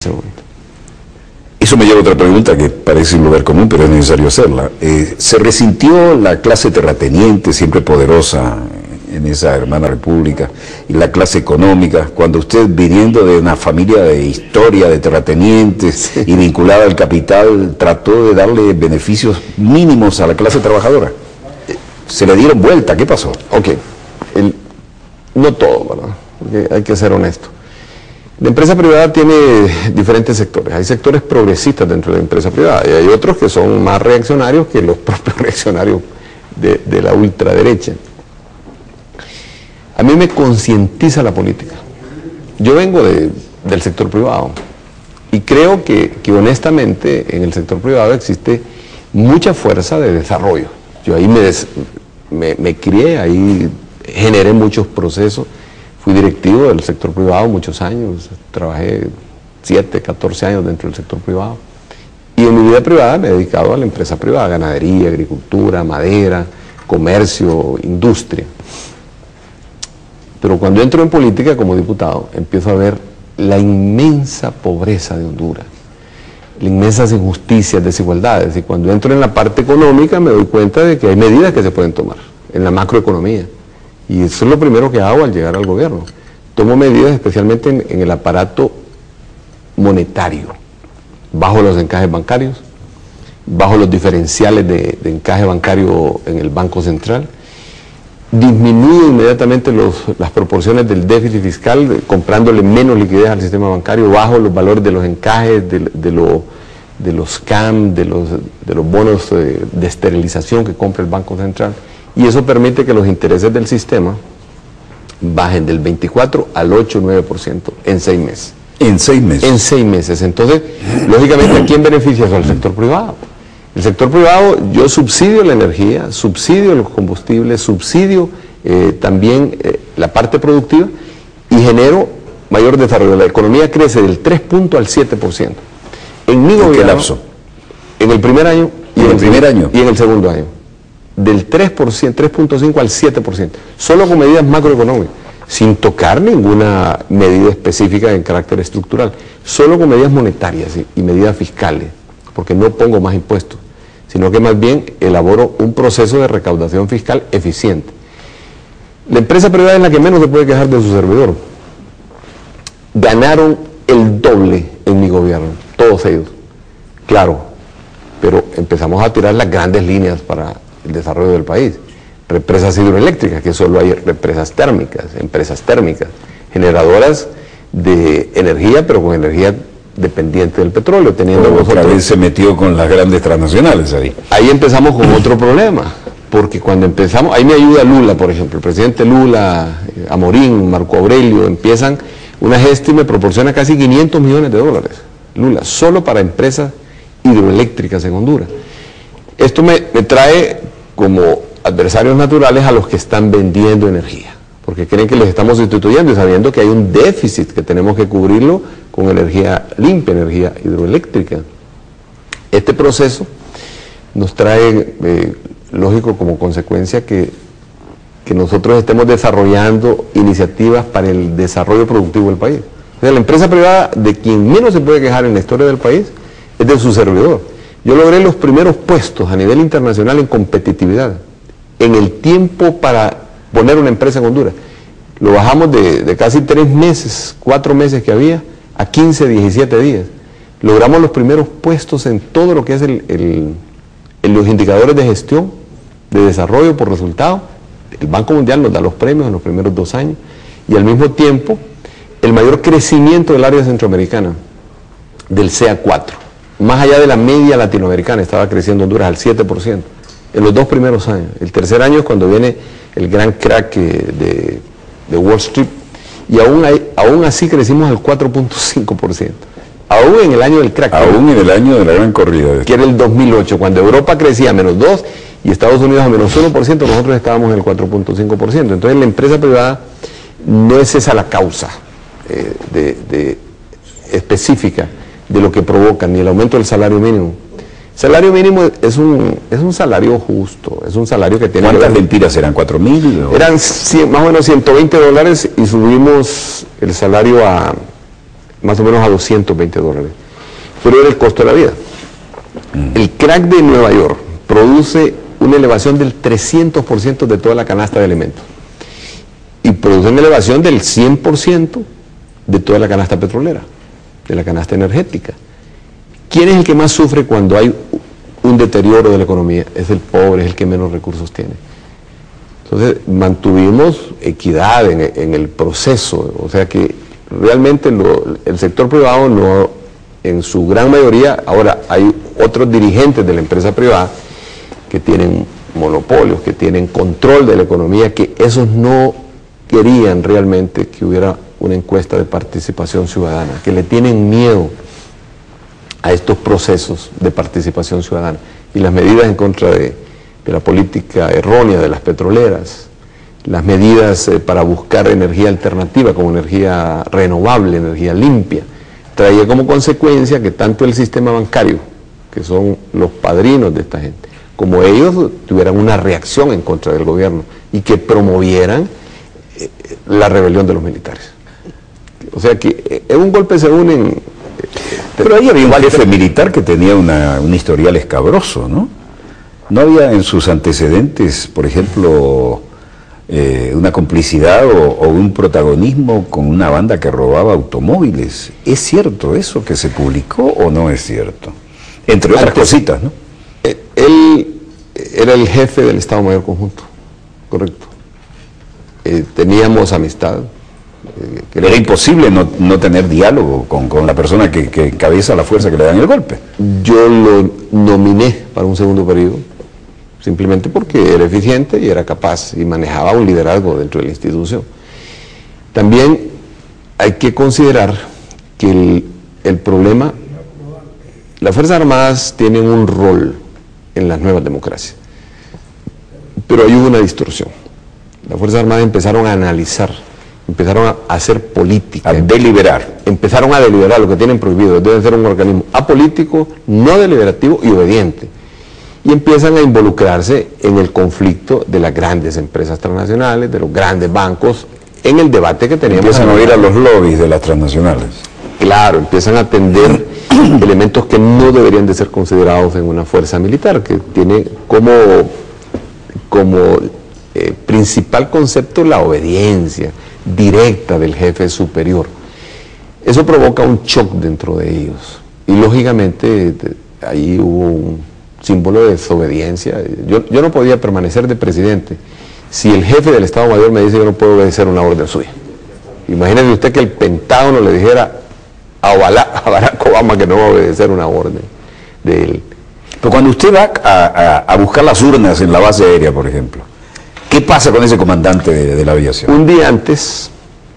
este momento. Eso me lleva a otra pregunta que parece un lugar común, pero es necesario hacerla. ¿Se resintió la clase terrateniente, siempre poderosa en esa hermana república, y la clase económica, cuando usted, viniendo de una familia de historia de terratenientes y vinculada al capital, trató de darle beneficios mínimos a la clase trabajadora? ¿Se le dieron vuelta? ¿Qué pasó? Ok, no todo, ¿verdad? Porque hay que ser honesto. La empresa privada tiene diferentes sectores. Hay sectores progresistas dentro de la empresa privada y hay otros que son más reaccionarios que los propios reaccionarios de la ultraderecha. A mí me concientiza la política. Yo vengo del sector privado y creo que honestamente en el sector privado existe mucha fuerza de desarrollo. Yo ahí me crié, ahí generé muchos procesos. Fui directivo del sector privado muchos años, trabajé 7, 14 años dentro del sector privado. Y en mi vida privada me he dedicado a la empresa privada, ganadería, agricultura, madera, comercio, industria. Pero cuando entro en política como diputado, empiezo a ver la inmensa pobreza de Honduras, las inmensas injusticias, desigualdades. Y cuando entro en la parte económica me doy cuenta de que hay medidas que se pueden tomar en la macroeconomía. Y eso es lo primero que hago al llegar al gobierno. Tomo medidas especialmente en el aparato monetario. Bajo los encajes bancarios, bajo los diferenciales de encaje bancario en el Banco Central. Disminuyo inmediatamente las proporciones del déficit fiscal, comprándole menos liquidez al sistema bancario, bajo los valores de los encajes, de los CAM, de los bonos de esterilización que compra el Banco Central. Y eso permite que los intereses del sistema bajen del 24 al 8 o 9% en 6 meses. ¿En 6 meses? En 6 meses. Entonces, lógicamente, ¿a quién beneficia eso? Al sector privado. El sector privado, yo subsidio la energía, subsidio los combustibles, subsidio también la parte productiva y genero mayor desarrollo. La economía crece del 3 al 7%. En mi gobierno, ¿en qué lapso? En el primer año y en el segundo año. Del 3%, 3.5 al 7%, solo con medidas macroeconómicas, sin tocar ninguna medida específica en carácter estructural, solo con medidas monetarias y medidas fiscales, porque no pongo más impuestos, sino que más bien elaboro un proceso de recaudación fiscal eficiente. La empresa privada es la que menos se puede quejar de su servidor. Ganaron el doble en mi gobierno, todos ellos, claro, pero empezamos a tirar las grandes líneas para el desarrollo del país. Represas hidroeléctricas, que solo hay represas térmicas, empresas térmicas, generadoras de energía, pero con energía dependiente del petróleo, teniendo otra vez se metió con las grandes transnacionales ahí. Ahí empezamos con otro problema, porque cuando empezamos, ahí me ayuda Lula, por ejemplo, el presidente Lula, Amorín, Marco Aurelio, empiezan una gesta y me proporciona casi 500 millones de dólares, Lula, solo para empresas hidroeléctricas en Honduras. Esto me trae como adversarios naturales a los que están vendiendo energía, porque creen que les estamos sustituyendo y sabiendo que hay un déficit que tenemos que cubrirlo con energía limpia, energía hidroeléctrica. Este proceso nos trae, lógico, como consecuencia que nosotros estemos desarrollando iniciativas para el desarrollo productivo del país. O sea, la empresa privada de quien menos se puede quejar en la historia del país es de su servidor. Yo logré los primeros puestos a nivel internacional en competitividad, en el tiempo para poner una empresa en Honduras. Lo bajamos de casi 3 meses, 4 meses que había, a 15, 17 días. Logramos los primeros puestos en todo lo que es en los indicadores de gestión, de desarrollo por resultado. El Banco Mundial nos da los premios en los primeros 2 años y al mismo tiempo el mayor crecimiento del área centroamericana, del CA4. Más allá de la media latinoamericana, estaba creciendo Honduras al 7% en los 2 primeros años. El tercer año es cuando viene el gran crack de Wall Street y aún así crecimos al 4.5%. Aún en el año del crack. Aún en el año de la gran corrida. Que era el 2008, cuando Europa crecía a -2% y Estados Unidos a -1%, nosotros estábamos en el 4.5%. Entonces la empresa privada no es esa la causa específica de lo que provoca, ni el aumento del salario mínimo. El salario mínimo es un salario justo, es un salario que tiene... ¿Cuántas mentiras eran? ¿4.000? Eran más o menos $120 y subimos el salario a más o menos a $220. Pero era el costo de la vida. El crack de Nueva York produce una elevación del 300% de toda la canasta de alimentos. Y produce una elevación del 100% de toda la canasta petrolera, de la canasta energética. ¿Quién es el que más sufre cuando hay un deterioro de la economía? Es el pobre, es el que menos recursos tiene. Entonces mantuvimos equidad en el proceso, o sea que realmente el sector privado no, en su gran mayoría, ahora hay otros dirigentes de la empresa privada que tienen monopolios, que tienen control de la economía, que esos no querían realmente que hubiera una encuesta de participación ciudadana, que le tienen miedo a estos procesos de participación ciudadana y las medidas en contra de la política errónea de las petroleras, las medidas para buscar energía alternativa como energía renovable, energía limpia, traía como consecuencia que tanto el sistema bancario, que son los padrinos de esta gente, como ellos tuvieran una reacción en contra del gobierno y que promovieran la rebelión de los militares. O sea que en un golpe se unen... Pero ahí había un jefe militar que tenía un historial escabroso, ¿no? ¿No había en sus antecedentes, por ejemplo, una complicidad o un protagonismo con una banda que robaba automóviles? ¿Es cierto eso que se publicó o no es cierto? Entre otras cositas, ¿no? Él era el jefe del Estado Mayor Conjunto, correcto. Teníamos amistad. Era imposible no tener diálogo con la persona que encabeza la fuerza que le dan el golpe. Yo lo nominé para un segundo periodo, simplemente porque era eficiente y era capaz y manejaba un liderazgo dentro de la institución. También hay que considerar que el problema, las Fuerzas Armadas tienen un rol en las nuevas democracias, pero hay una distorsión. Las Fuerzas Armadas empezaron a analizar, empezaron a hacer política. A deliberar. Empezaron a deliberar lo que tienen prohibido. Deben ser un organismo apolítico, no deliberativo y obediente. Y empiezan a involucrarse en el conflicto de las grandes empresas transnacionales, de los grandes bancos, en el debate que teníamos. Empiezan a oír a los lobbies de las transnacionales. Claro, empiezan a atender elementos que no deberían de ser considerados en una fuerza militar, que tiene como principal concepto la obediencia directa del jefe superior. Eso provoca un shock dentro de ellos y lógicamente ahí hubo un símbolo de desobediencia. Yo no podía permanecer de presidente si el jefe del Estado Mayor me dice que yo no puedo obedecer una orden suya. Imagínese usted que el Pentágono le dijera a Barack Obama que no va a obedecer una orden de él. Pero cuando usted va a buscar las urnas en la base aérea, por ejemplo, ¿qué pasa con ese comandante de la aviación? Un día antes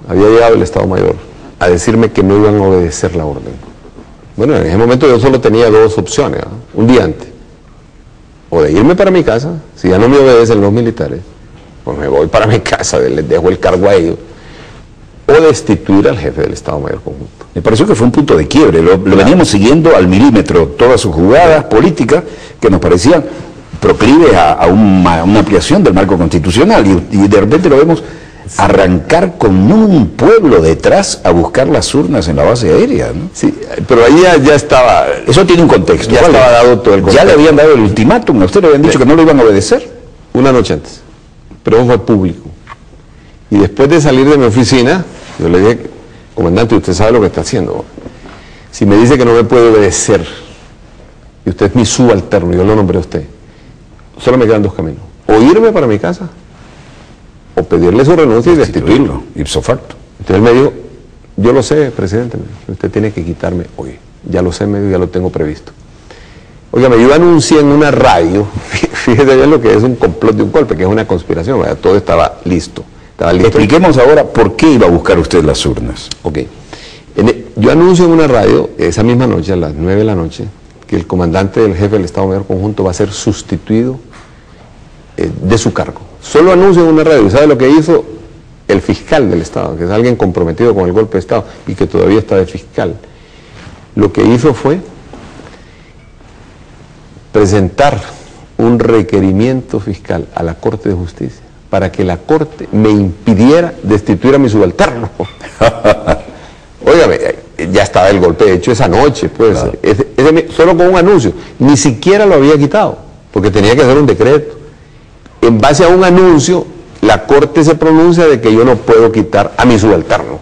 había llegado el Estado Mayor a decirme que no iban a obedecer la orden. Bueno, en ese momento yo solo tenía dos opciones, ¿no? Un día antes, o de irme para mi casa, si ya no me obedecen los militares, pues me voy para mi casa, les dejo el cargo a ellos, o destituir al jefe del Estado Mayor Conjunto. Me pareció que fue un punto de quiebre, lo veníamos siguiendo al milímetro, todas sus jugadas políticas que nos parecían proclives a una ampliación del marco constitucional y de repente lo vemos arrancar con un pueblo detrás a buscar las urnas en la base aérea, ¿no? Sí, pero ahí ya estaba... Eso tiene un contexto. Ya estaba dado todo el contexto. Ya le habían dado el ultimátum, a usted le habían dicho que no lo iban a obedecer. Una noche antes, pero eso fue público. Y después de salir de mi oficina, yo le dije, comandante, usted sabe lo que está haciendo. Si me dice que no me puede obedecer, y usted es mi subalterno, yo lo nombré a usted, solo me quedan dos caminos. O irme para mi casa, o pedirle su renuncia y destituirlo. Ipso facto. Entonces él me dijo, yo lo sé, presidente, usted tiene que quitarme hoy. Ya lo sé, ya lo tengo previsto. Óigame, yo anuncié en una radio, fíjese bien lo que es un complot de un golpe, que es una conspiración, ¿verdad? Todo estaba listo. Expliquemos ahora por qué iba a buscar usted las urnas. Ok. Yo anuncio en una radio, esa misma noche, a las 9 de la noche, que el comandante del jefe del Estado Mayor Conjunto va a ser sustituido de su cargo. Solo anuncio en una radio. ¿Y sabe lo que hizo el fiscal del Estado? Que es alguien comprometido con el golpe de Estado y que todavía está de fiscal. Lo que hizo fue presentar un requerimiento fiscal a la Corte de Justicia para que la Corte me impidiera destituir a mi subalterno. Óigame, ya estaba el golpe hecho esa noche, pues, Claro. solo con un anuncio, ni siquiera lo había quitado, porque tenía que hacer un decreto. En base a un anuncio, la Corte se pronuncia de que yo no puedo quitar a mi subalterno.